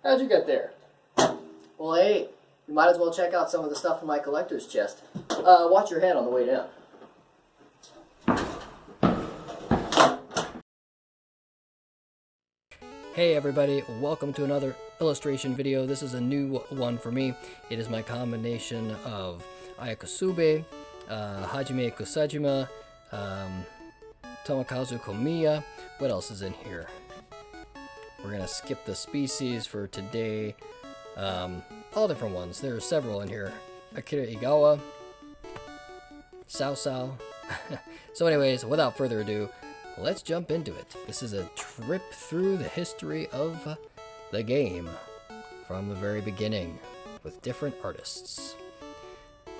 How'd you get there? Well, hey, you might as well check out some of the stuff in my collector's chest. Watch your head on the way down. Hey everybody, welcome to another illustration video. This is a new one for me. It is my combination of Kusube, Hajime Kusajima, Tomokazu Komiya. What else is in here? We're gonna skip the species for today. All different ones. There are several in here. Akira Egawa, Sowsow. So anyways, without further ado, let's jump into it. This is a trip through the history of the game from the very beginning with different artists.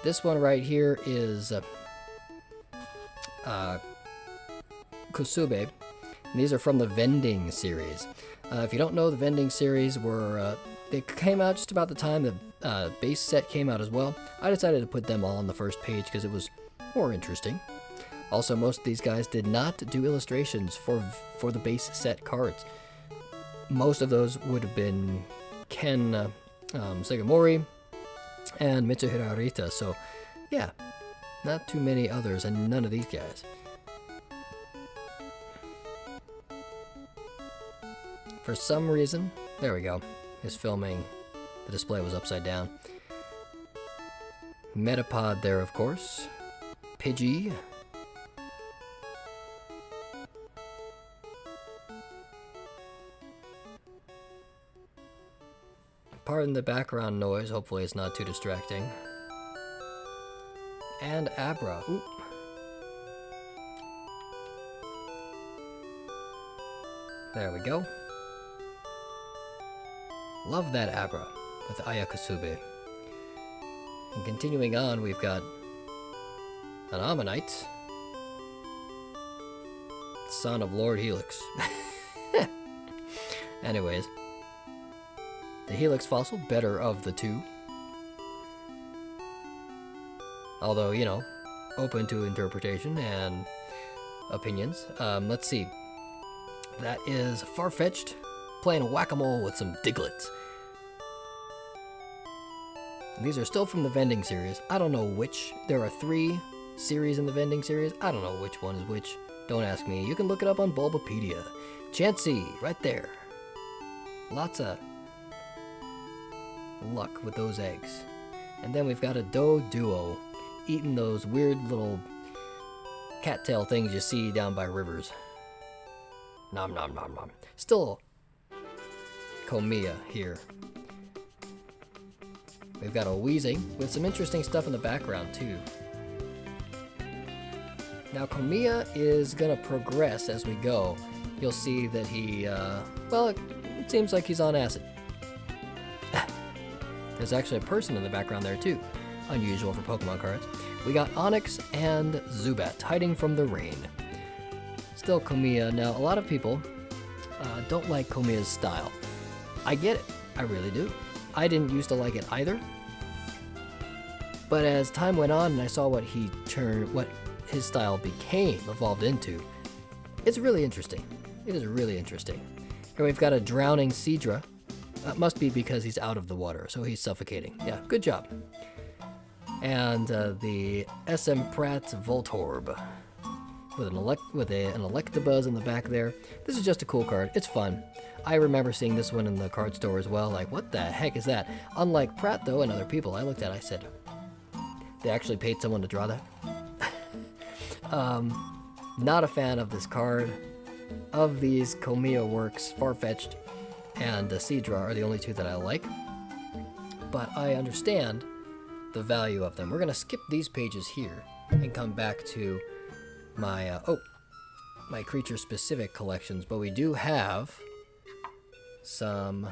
This one right here is Kusube. And these are from the Vending Series. If you don't know, the Vending Series were they came out just about the time the base set came out as well. I decided to put them all on the first page because it was more interesting. Also, most of these guys did not do illustrations for the base set cards. Most of those would have been Ken Segamori and Mitsuhiro Arita. So, yeah, not too many others, and none of these guys. For some reason, there we go. His filming, the display was upside down. Metapod there, of course. Pidgey. Pardon the background noise, hopefully it's not too distracting. And Abra. Oop. There we go. Love that Abra with Kusube. And continuing on, we've got an Ammonite, son of Lord Helix. Anyways. The Helix fossil, better of the two. Although, you know, open to interpretation and opinions. Let's see. That is Farfetch'd playing whack-a-mole with some Diglets. And these are still from the Vending Series. I don't know which. There are 3 series in the Vending Series. I don't know which one is which. Don't ask me. You can look it up on Bulbapedia. Chansey, right there. Lots of luck with those eggs. And then we've got a Duo eating those weird little cattail things you see down by rivers. Nom nom nom nom. Still Komiya here. We've got a Weezing with some interesting stuff in the background too. Now Komiya is gonna progress as we go. You'll see that he, well, it seems like he's on acid. There's actually a person in the background there too. Unusual for Pokemon cards. We got Onix and Zubat hiding from the rain. Still Komiya. Now, a lot of people don't like Komiya's style. I get it. I really do. I didn't used to like it either. But as time went on and I saw what his style evolved into, it's really interesting. It is really interesting. Here we've got a drowning Seadra. That must be because he's out of the water, so he's suffocating. Yeah, good job. And the SM Pratt Voltorb with an Electabuzz in the back there. This is just a cool card. It's fun. I remember seeing this one in the card store as well. Like, what the heck is that? Unlike Pratt, though, and other people I looked at, I said, they actually paid someone to draw that? Not a fan of this card. Of these Komiya works, Farfetch'd and Seadra are the only 2 that I like, but I understand the value of them. We're going to skip these pages here and come back to my my creature-specific collections, but we do have some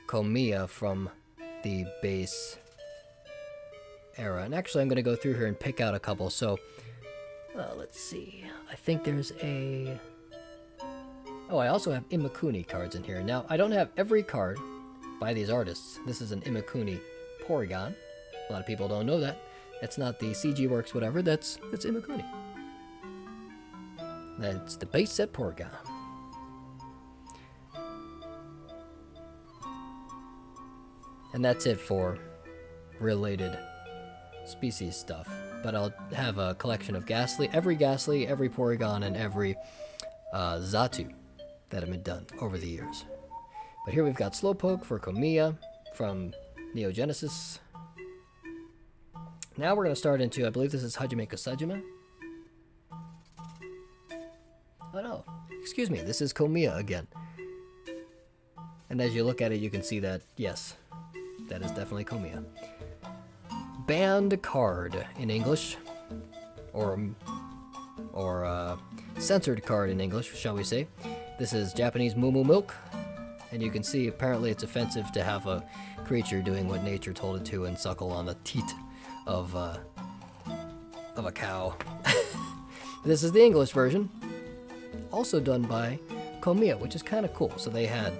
Komiya from the base era. And actually, I'm going to go through here and pick out a couple. So, let's see. I think there's a... Oh, I also have Imakuni cards in here. Now, I don't have every card by these artists. This is an Imakuni Porygon. A lot of people don't know that. That's not the CG Works whatever. That's Imakuni. That's the base set Porygon. And that's it for related species stuff. But I'll have a collection of Ghastly, every Porygon, and every Xatu that have been done over the years. But here we've got Slowpoke for Komiya from Neo Genesis. Now we're going to start into, I believe this is Hajime Kusajima. Oh no, excuse me, this is Komiya again. And as you look at it, you can see that, yes, that is definitely Komiya. Banned card in English, or censored card in English, shall we say. This is Japanese Moo Moo Milk, and you can see apparently it's offensive to have a creature doing what nature told it to and suckle on the teat of a cow. This is the English version, also done by Komiya, which is kind of cool. So they had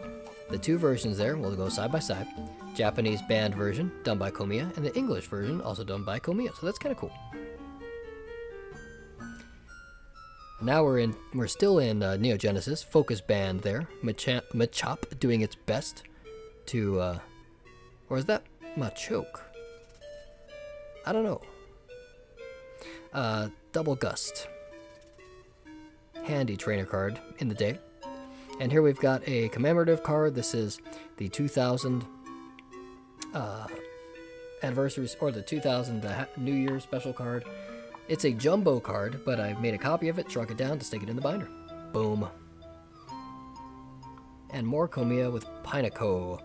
the two versions there, we'll go side by side. Japanese banned version done by Komiya, and the English version also done by Komiya. So that's kind of cool. Now we're still in Neo Genesis, Focus Band there. Machop doing its best to, or is that Machoke? I don't know. Double Gust. Handy trainer card in the day. And here we've got a commemorative card. This is the 2000 anniversaries, or the 2000 New Year special card. It's a jumbo card, but I made a copy of it, shrunk it down to stick it in the binder. Boom. And more Komiya with Pineco.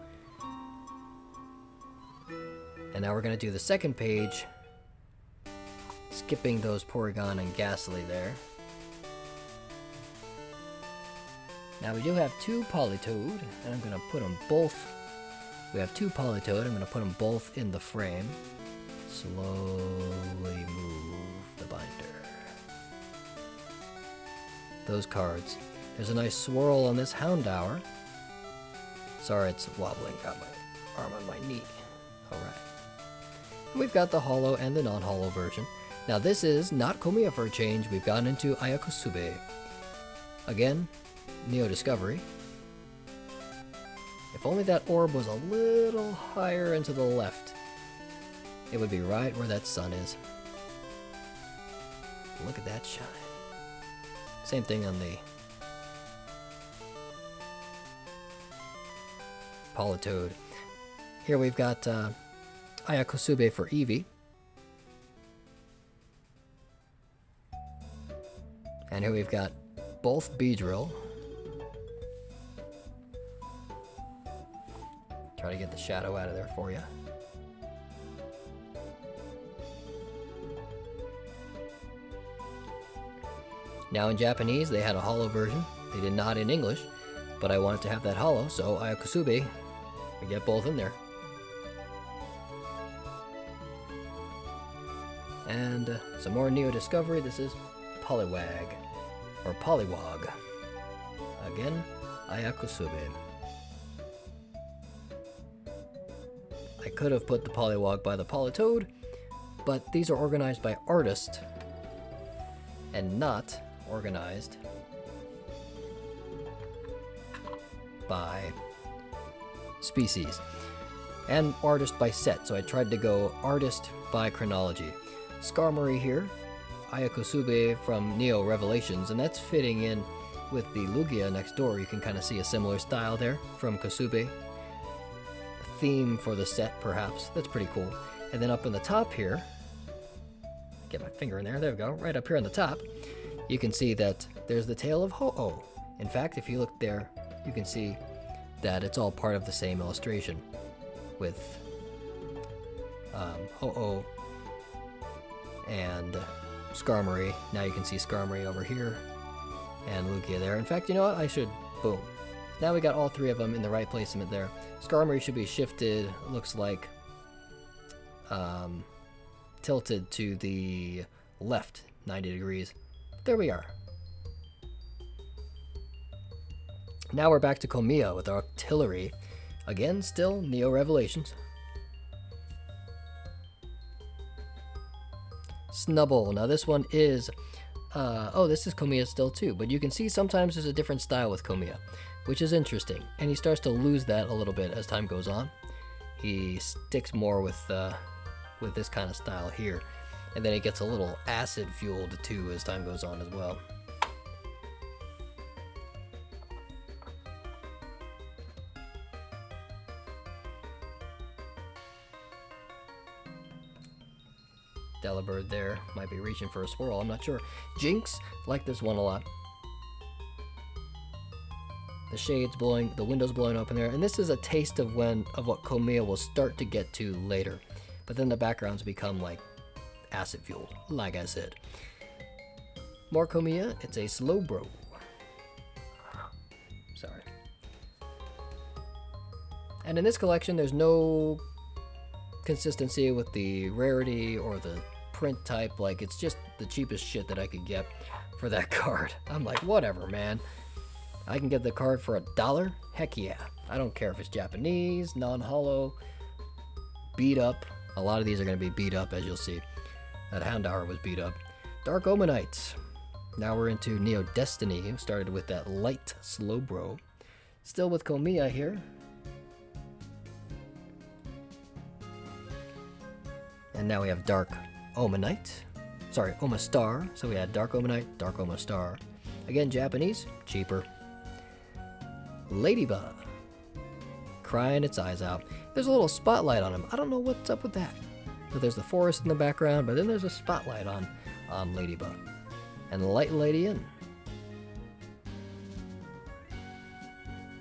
And now we're going to do the second page, skipping those Porygon and Ghastly there. Now we do have two Politoed, and I'm going to put them both. We have two Politoed, I'm going to put them both in the frame. Slowly move the binder. Those cards. There's a nice swirl on this Houndour. Sorry, it's wobbling. Got my arm on my knee. Alright. We've got the holo and the non-holo version. Now this is not Komiya for a change. We've gotten into Kusube. Again, Neo Discovery. If only that orb was a little higher and to the left, it would be right where that sun is. Look at that shine. Same thing on the Politoed. Here we've got Kusube for Eevee. And here we've got both Beedrill. Try to get the shadow out of there for you. Now in Japanese, they had a holo version. They did not in English, but I wanted to have that holo, so Kusube, we get both in there. And some more Neo Discovery. This is Poliwag, or Poliwag. Again, Kusube. I could have put the Poliwag by the Politoed, but these are organized by artist and not organized by species, and artist by set, so I tried to go artist by chronology. Skarmory here, Kusube from Neo Revelations, and that's fitting in with the Lugia next door. You can kind of see a similar style there from Kusube. Theme for the set, perhaps. That's pretty cool. And then up in the top here, get my finger in there, there we go, right up here on the top, you can see that there's the tail of Ho-Oh. In fact, if you look there, you can see that it's all part of the same illustration with Ho-Oh and Skarmory. Now you can see Skarmory over here and Lugia there. In fact, you know what? I should, boom. Now we got all three of them in the right placement there. Skarmory should be shifted, looks like, tilted to the left 90 degrees. There we are. Now we're back to Komiya with our Octillery. Again, still Neo Revelations. Snubble. Now this one is, this is Komiya still too, but you can see sometimes there's a different style with Komiya, which is interesting, and he starts to lose that a little bit as time goes on. he sticks more with this kind of style here. And then it gets a little acid fueled too as time goes on as well. Delibird there might be reaching for a swirl, I'm not sure. Jinx, like this one a lot. The shades blowing, the windows blowing open there, and this is a taste of what Komiya will start to get to later. But then the backgrounds become like acid fuel, like I said. More Komiya, it's a slow bro. Sorry. And in this collection, there's no consistency with the rarity or the print type. Like, it's just the cheapest shit that I could get for that card. I'm like, whatever, man. I can get the card for $1? Heck yeah. I don't care if it's Japanese, non-holo, beat up. A lot of these are going to be beat up, as you'll see. That Houndour was beat up. Dark Omanites. Now we're into Neo Destiny. Started with that light Slowbro. Still with Komiya here. And now we have Dark Omanite. Sorry, Omastar. So we had Dark Omanite, Dark Omastar. Again, Japanese, cheaper. Ladybug. Crying its eyes out. There's a little spotlight on him. I don't know what's up with that. But there's the forest in the background, but then there's a spotlight on Ladybug. And Light Lady in.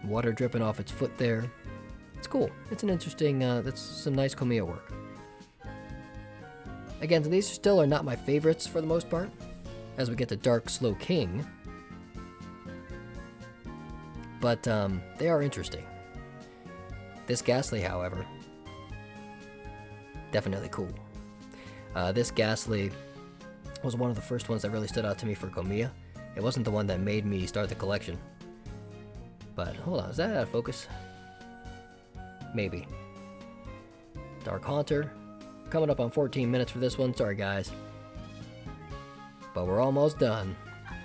Water dripping off its foot there. It's cool. It's an interesting, that's some nice Komiya work. Again, these still are not my favorites for the most part, as we get to Dark Slow King. But they are interesting. This Ghastly, however, definitely cool. This Ghastly was one of the first ones that really stood out to me for Komiya. It wasn't the one that made me start the collection. But hold on, is that out of focus? Maybe. Dark Haunter. Coming up on 14 minutes for this one. Sorry, guys. But we're almost done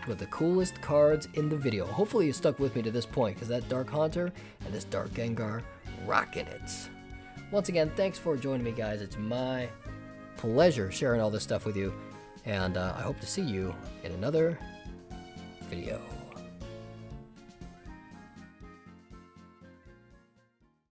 with the coolest cards in the video. Hopefully you stuck with me to this point, because that Dark Haunter and this Dark Gengar, rocking it. Once again, thanks for joining me, guys. It's my pleasure sharing all this stuff with you, and I hope to see you in another video.